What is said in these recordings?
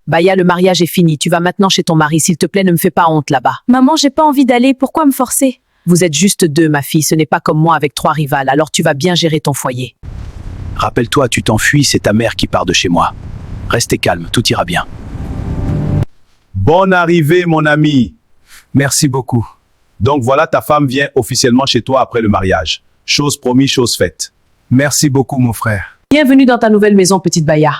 Baya, le mariage est fini. Tu vas maintenant chez ton mari. S'il te plaît, ne me fais pas honte là-bas. Maman, j'ai pas envie d'aller. Pourquoi me forcer? Vous êtes juste deux, ma fille. Ce n'est pas comme moi avec 3 rivales. Alors tu vas bien gérer ton foyer. Rappelle-toi, tu t'enfuis, c'est ta mère qui part de chez moi. Restez calme, tout ira bien. Bonne arrivée, mon ami. Merci beaucoup. Donc voilà, ta femme vient officiellement chez toi après le mariage. Chose promise, chose faite. Merci beaucoup, mon frère. Bienvenue dans ta nouvelle maison, petite Baya.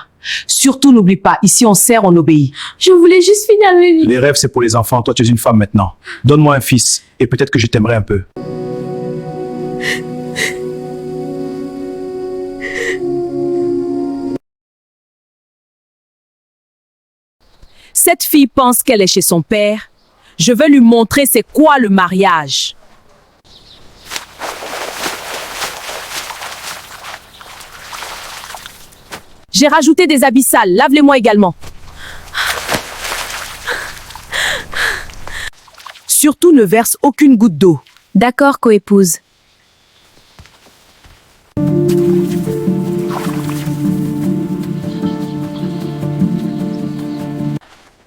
Surtout, n'oublie pas, ici on sert, on obéit. Je voulais juste finir le lit. Les rêves, c'est pour les enfants. Toi, tu es une femme maintenant. Donne-moi un fils, et peut-être que je t'aimerai un peu. Cette fille pense qu'elle est chez son père. Je veux lui montrer c'est quoi le mariage. J'ai rajouté des habits sales. Lave-les-moi également. Surtout, ne verse aucune goutte d'eau. D'accord, coépouse.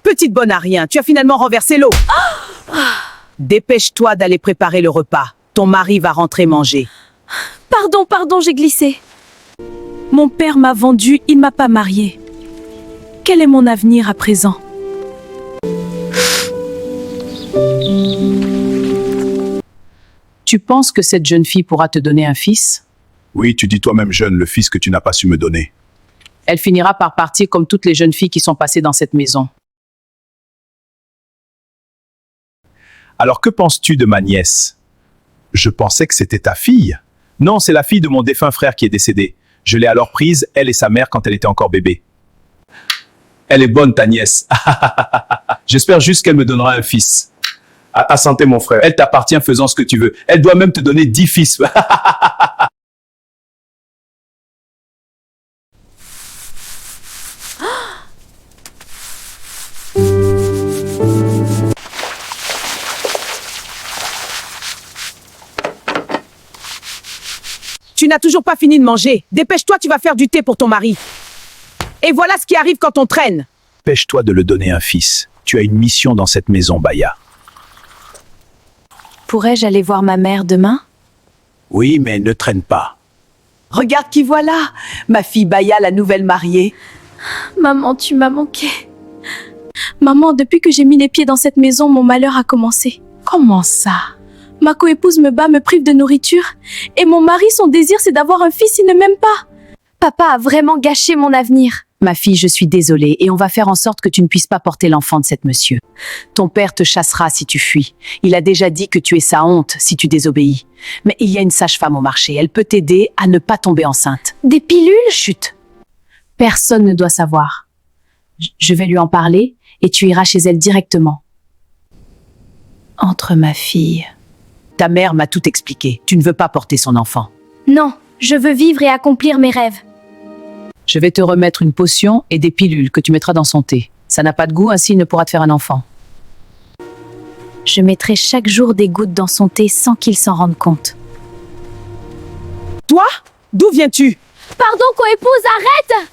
Petite bonne à rien, tu as finalement renversé l'eau. Dépêche-toi d'aller préparer le repas. Ton mari va rentrer manger. Pardon, j'ai glissé. Mon père m'a vendue, il m'a pas mariée. Quel est mon avenir à présent? Tu penses que cette jeune fille pourra te donner un fils? Oui, tu dis toi-même jeune, le fils que tu n'as pas su me donner. Elle finira par partir comme toutes les jeunes filles qui sont passées dans cette maison. Alors que penses-tu de ma nièce? Je pensais que c'était ta fille. Non, c'est la fille de mon défunt frère qui est décédé. Je l'ai alors prise, elle et sa mère, quand elle était encore bébé. Elle est bonne, ta nièce. J'espère juste qu'elle me donnera un fils. À santé, mon frère. Elle t'appartient faisant ce que tu veux. Elle doit même te donner 10 fils. Tu n'as toujours pas fini de manger. Dépêche-toi, tu vas faire du thé pour ton mari. Et voilà ce qui arrive quand on traîne. Pêche-toi de le donner un fils. Tu as une mission dans cette maison, Baya. Pourrais-je aller voir ma mère demain? Oui, mais ne traîne pas. Regarde qui voilà. Ma fille Baya, la nouvelle mariée. Maman, tu m'as manqué. Maman, depuis que j'ai mis les pieds dans cette maison, mon malheur a commencé. Comment ça? Ma coépouse me bat, me prive de nourriture. Et mon mari, son désir, c'est d'avoir un fils, il ne m'aime pas. Papa a vraiment gâché mon avenir. Ma fille, je suis désolée et on va faire en sorte que tu ne puisses pas porter l'enfant de cet monsieur. Ton père te chassera si tu fuis. Il a déjà dit que tu es sa honte si tu désobéis. Mais il y a une sage-femme au marché. Elle peut t'aider à ne pas tomber enceinte. Des pilules? Chut. Personne ne doit savoir. Je vais lui en parler et tu iras chez elle directement. Entre ma fille. Ta mère m'a tout expliqué. Tu ne veux pas porter son enfant. Non, je veux vivre et accomplir mes rêves. Je vais te remettre une potion et des pilules que tu mettras dans son thé. Ça n'a pas de goût, ainsi il ne pourra te faire un enfant. Je mettrai chaque jour des gouttes dans son thé sans qu'il s'en rende compte. Toi? D'où viens-tu? Pardon, coépouse, arrête!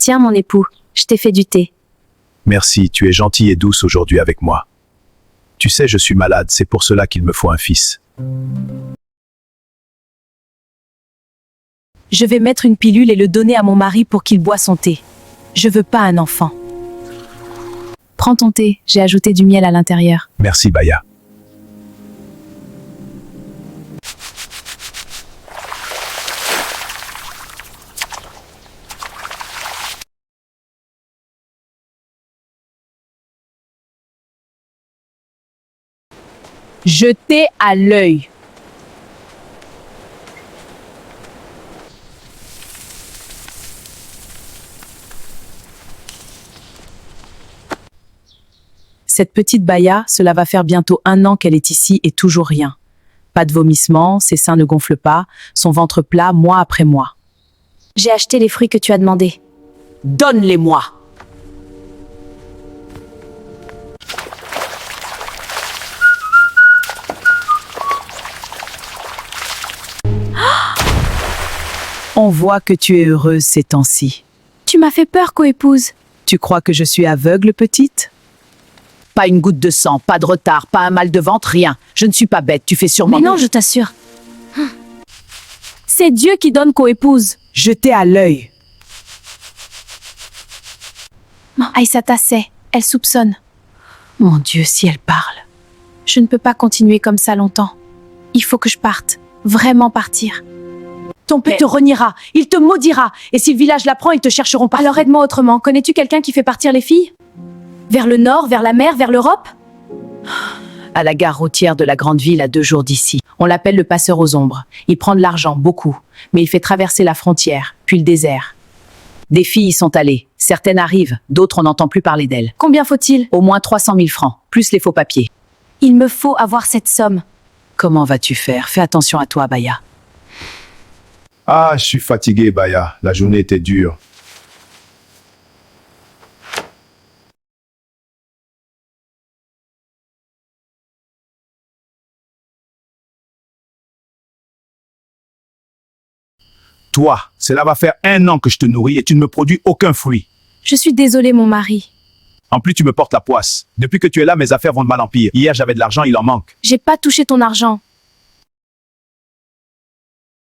Tiens, mon époux, je t'ai fait du thé. Merci, tu es gentille et douce aujourd'hui avec moi. Tu sais, je suis malade, c'est pour cela qu'il me faut un fils. Je vais mettre une pilule et le donner à mon mari pour qu'il boive son thé. Je veux pas un enfant. Prends ton thé, j'ai ajouté du miel à l'intérieur. Merci, Baya. Jeter à l'œil. Cette petite Baya, cela va faire bientôt 1 an qu'elle est ici et toujours rien. Pas de vomissements, ses seins ne gonflent pas, son ventre plat mois après mois. J'ai acheté les fruits que tu as demandés. Donne-les-moi. On voit que tu es heureuse ces temps-ci. Tu m'as fait peur, coépouse. Tu crois que je suis aveugle, petite? Pas une goutte de sang, pas de retard, pas un mal de ventre, rien. Je ne suis pas bête, tu fais sûrement... Mais non, je t'assure. C'est Dieu qui donne coépouse. Jeté à l'œil. Aïssata sait, elle soupçonne. Mon Dieu, si elle parle. Je ne peux pas continuer comme ça longtemps. Il faut que je parte. Vraiment partir. Ton père te reniera, il te maudira. Et si le village l'apprend, ils te chercheront pas. Alors aide-moi autrement. Connais-tu quelqu'un qui fait partir les filles? Vers le nord, vers la mer, vers l'Europe? À la gare routière de la grande ville à 2 jours d'ici. On l'appelle le passeur aux ombres. Il prend de l'argent, beaucoup. Mais il fait traverser la frontière, puis le désert. Des filles y sont allées. Certaines arrivent, d'autres on n'entend plus parler d'elles. Combien faut-il? Au moins 300 000 francs, plus les faux papiers. Il me faut avoir cette somme. Comment vas-tu faire? Fais attention à toi, Baya. Ah, je suis fatigué, Baya. La journée était dure. Toi, cela va faire 1 an que je te nourris et tu ne me produis aucun fruit. Je suis désolée, mon mari. En plus, tu me portes la poisse. Depuis que tu es là, mes affaires vont de mal en pire. Hier, j'avais de l'argent, il en manque. J'ai pas touché ton argent.